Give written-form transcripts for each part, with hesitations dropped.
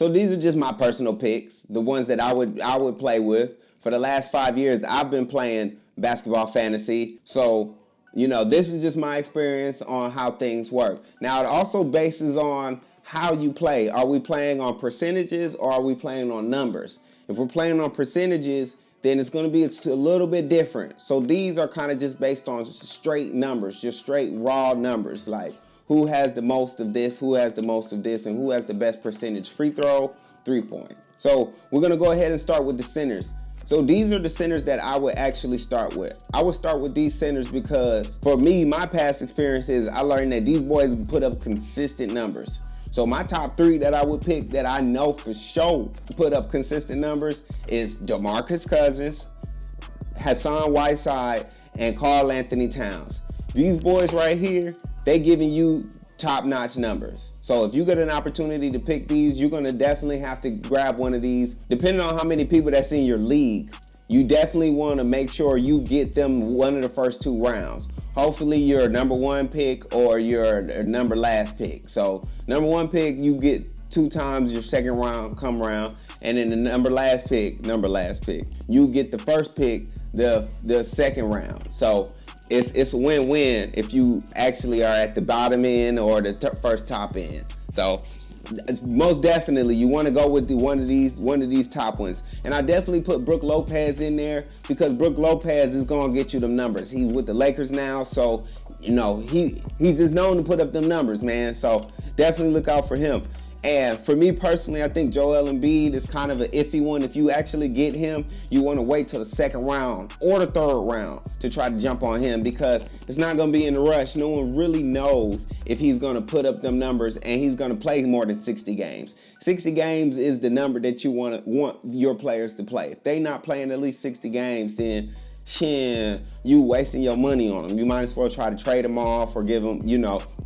So these are just my personal picks, the ones that I would play with. For the last 5 years, I've been playing basketball fantasy. So, this is just my experience on how things work. Now, it also bases on how you play. Are we playing on percentages or are we playing on numbers? If we're playing on percentages, then it's going to be a little bit different. So these are kind of just based on straight numbers, just straight raw numbers, like who has the most of this, who has the most of this, and who has the best percentage free throw, 3-point. So we're going to go ahead and start with the centers. So these are the centers that I would actually start with. I would start with these centers because for me, my past experiences, I learned that these boys put up consistent numbers. So my top 3 that I would pick that I know for sure put up consistent numbers is DeMarcus Cousins, Hassan Whiteside, and Karl Anthony Towns. These boys right here, they giving you top-notch numbers. So if you get an opportunity to pick these, you're going to definitely have to grab one of these. Depending on how many people that's in your league, you definitely want to make sure you get them one of the first 2 rounds. Hopefully you're a number 1 pick or you're a number last pick. So number 1 pick, you get 2 times your second round come around, and then the number last pick, you get the first pick the second round. So it's a win-win if you actually are at the bottom end or the first top end. So most definitely you want to go with one of these top ones. And I definitely put Brook Lopez in there because Brook Lopez is going to get you them numbers. He's with the Lakers now, so he's just known to put up them numbers, man. So definitely look out for him. And for me personally, I think Joel Embiid is kind of an iffy one. If you actually get him, you want to wait till the second round or the third round to try to jump on him because it's not going to be in a rush. No one really knows if he's going to put up them numbers and he's going to play more than 60 games. 60 games is the number that you want your players to play. If they're not playing at least 60 games, then you wasting your money on them. You might as well try to trade them off or give them,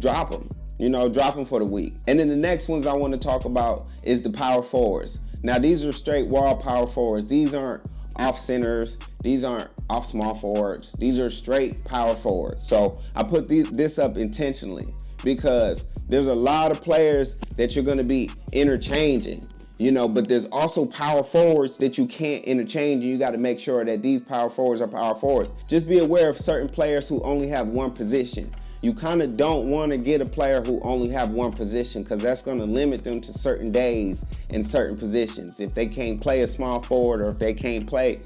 drop them. Drop them for the week. And then the next ones I want to talk about is the power forwards. Now, these are straight raw power forwards. These aren't off centers. These aren't off small forwards. These are straight power forwards. So I put this up intentionally because there's a lot of players that you're going to be interchanging, but there's also power forwards that you can't interchange. And you got to make sure that these power forwards are power forwards. Just be aware of certain players who only have one position. You kind of don't want to get a player who only have one position because that's going to limit them to certain days in certain positions. If they can't play a small forward or if they can't play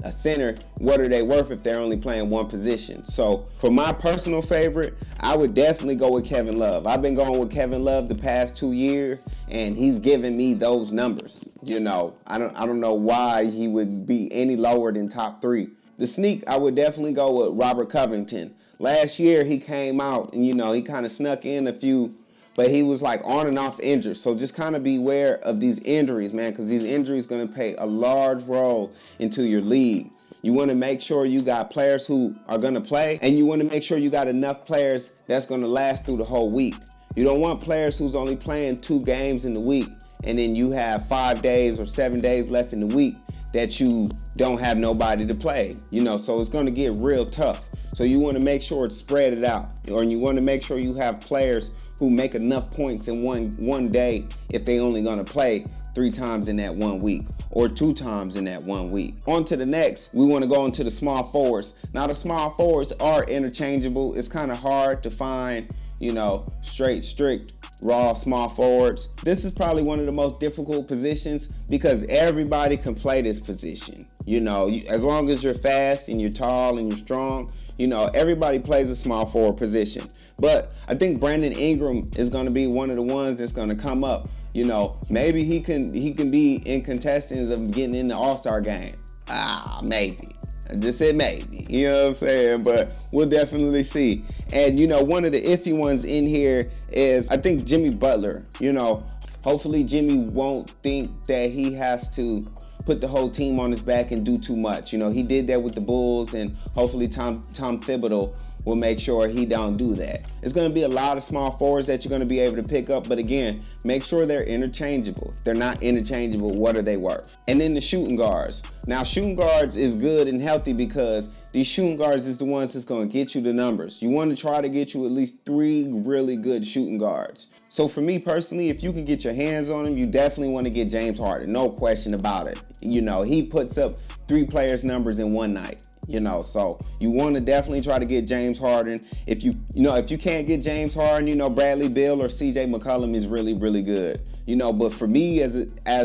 a center, what are they worth if they're only playing one position? So for my personal favorite, I would definitely go with Kevin Love. I've been going with Kevin Love the past 2 years, and he's giving me those numbers. I don't know why he would be any lower than top 3. The sneak, I would definitely go with Robert Covington. Last year, he came out and, he kind of snuck in a few, but he was like on and off injured. So just kind of beware of these injuries, man, because these injuries going to play a large role into your league. You want to make sure you got players who are going to play, and you want to make sure you got enough players that's going to last through the whole week. You don't want players who's only playing 2 games in the week, and then you have 5 days or 7 days left in the week that you don't have nobody to play. So it's going to get real tough. So you want to make sure it's spread it out, or you want to make sure you have players who make enough points in one day if they only going to play 3 times in that 1 week or 2 times in that 1 week. On to the next, we want to go into the small forwards. Now the small forwards are interchangeable. It's kind of hard to find, strict raw small forwards. This is probably one of the most difficult positions because everybody can play this position. As long as you're fast and you're tall and you're strong, everybody plays a small forward position. But I think Brandon Ingram is going to be one of the ones that's going to come up. Maybe he can be in contestants of getting in the All-Star game. Maybe. I just said maybe. You know what I'm saying? But we'll definitely see. And, one of the iffy ones in here is, I think, Jimmy Butler. Hopefully Jimmy won't think that he has to put the whole team on his back and do too much. He did that with the Bulls, and hopefully Tom Thibodeau will make sure he don't do that. It's going to be a lot of small forwards that you're going to be able to pick up, but again, make sure they're interchangeable. If they're not interchangeable, what are they worth? And then the shooting guards. Now, shooting guards is good and healthy because these shooting guards is the ones that's going to get you the numbers. You want to try to get you at least 3 really good shooting guards. So for me personally, if you can get your hands on him, you definitely want to get James Harden. No question about it. He puts up 3 players' numbers in one night. So you want to definitely try to get James Harden. If you can't get James Harden, Bradley Beal or CJ McCollum is really, really good. But for me, as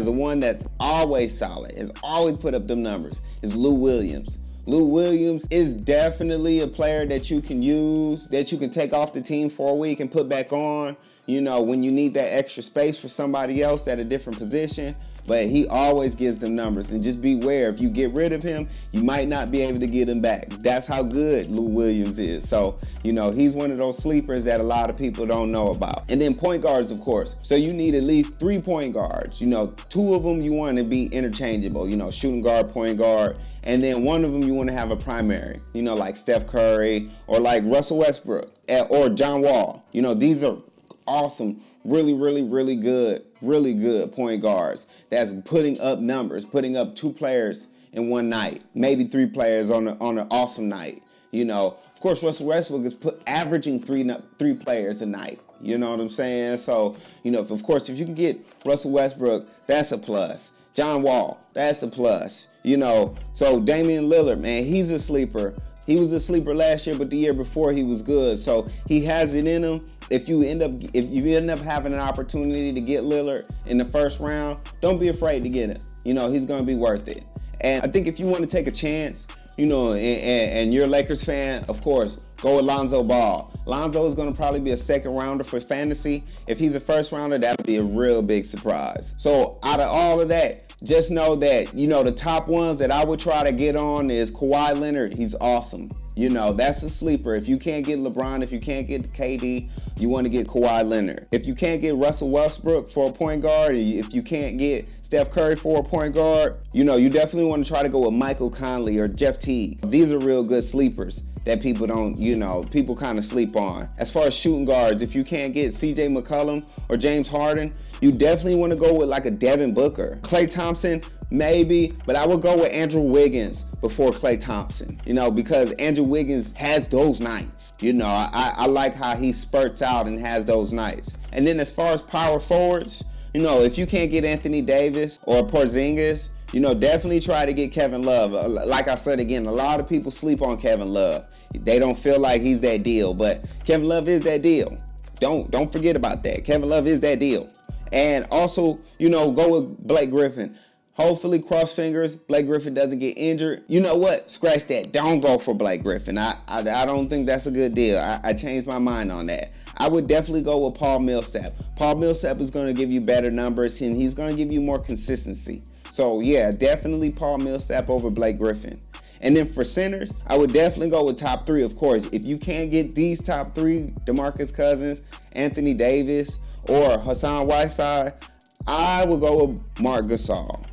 the one that's always solid, has always put up them numbers, is Lou Williams. Lou Williams is definitely a player that you can use, that you can take off the team for a week and put back on, when you need that extra space for somebody else at a different position. But he always gives them numbers. And just beware, if you get rid of him, you might not be able to get him back. That's how good Lou Williams is. So, he's one of those sleepers that a lot of people don't know about. And then point guards, of course. So you need at least 3 point guards. 2 of them you want to be interchangeable, shooting guard, point guard. And then one of them you want to have a primary, like Steph Curry or like Russell Westbrook or John Wall. These are awesome, really, really, really good point guards that's putting up numbers, putting up 2 players in one night, maybe 3 players on an awesome night. Of course, Russell Westbrook is averaging 3 players a night. You know what I'm saying? So, if you can get Russell Westbrook, that's a plus. John Wall, that's a plus. So Damian Lillard, man, he's a sleeper. He was a sleeper last year, but the year before he was good. So he has it in him. If you end up having an opportunity to get Lillard in the first round, don't be afraid to get him. He's going to be worth it. And I think if you want to take a chance, and you're a Lakers fan, of course, go with Lonzo Ball. Lonzo is going to probably be a second rounder for fantasy. If he's a first rounder, that'll be a real big surprise. So out of all of that, just know that, the top ones that I would try to get on is Kawhi Leonard. He's awesome. That's a sleeper. If you can't get LeBron, if you can't get KD, you want to get Kawhi Leonard. If you can't get Russell Westbrook for a point guard, if you can't get Steph Curry for a point guard, you definitely want to try to go with Michael Conley or Jeff Teague. These are real good sleepers that people don't, people kind of sleep on. As far as shooting guards, if you can't get CJ McCollum or James Harden, you definitely want to go with like a Devin Booker. Klay Thompson, maybe, but I would go with Andrew Wiggins before Klay Thompson, because Andrew Wiggins has those nights. I like how he spurts out and has those nights. And then as far as power forwards, if you can't get Anthony Davis or Porzingis, definitely try to get Kevin Love. Like I said again, a lot of people sleep on Kevin Love. They don't feel like he's that deal, but Kevin Love is that deal. Don't forget about that. Kevin Love is that deal. And also, go with Blake Griffin. Hopefully, cross fingers, Blake Griffin doesn't get injured. You know what? Scratch that. Don't go for Blake Griffin. I don't think that's a good deal. I changed my mind on that. I would definitely go with Paul Millsap. Paul Millsap is going to give you better numbers, and he's going to give you more consistency. So, yeah, definitely Paul Millsap over Blake Griffin. And then for centers, I would definitely go with top 3, of course. If you can't get these top 3, DeMarcus Cousins, Anthony Davis, or Hassan Whiteside, I would go with Marc Gasol,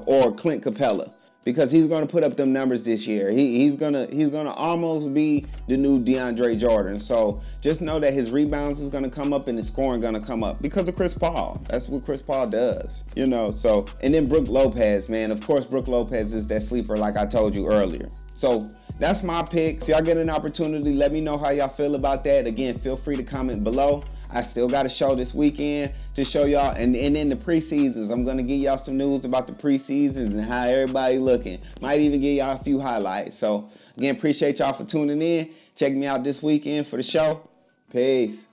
or Clint Capella, because he's going to put up them numbers this year. He's gonna almost be the new DeAndre Jordan. So just know that his rebounds is going to come up and his scoring going to come up because of Chris Paul. That's what Chris Paul does, So, and then Brook Lopez, man. Of course, Brook Lopez is that sleeper like I told you earlier. So that's my pick. If y'all get an opportunity, let me know how y'all feel about that. Again, feel free to comment below. I still got a show this weekend to show y'all. And in the preseasons, I'm going to give y'all some news about the preseasons and how everybody looking. Might even give y'all a few highlights. So, again, appreciate y'all for tuning in. Check me out this weekend for the show. Peace.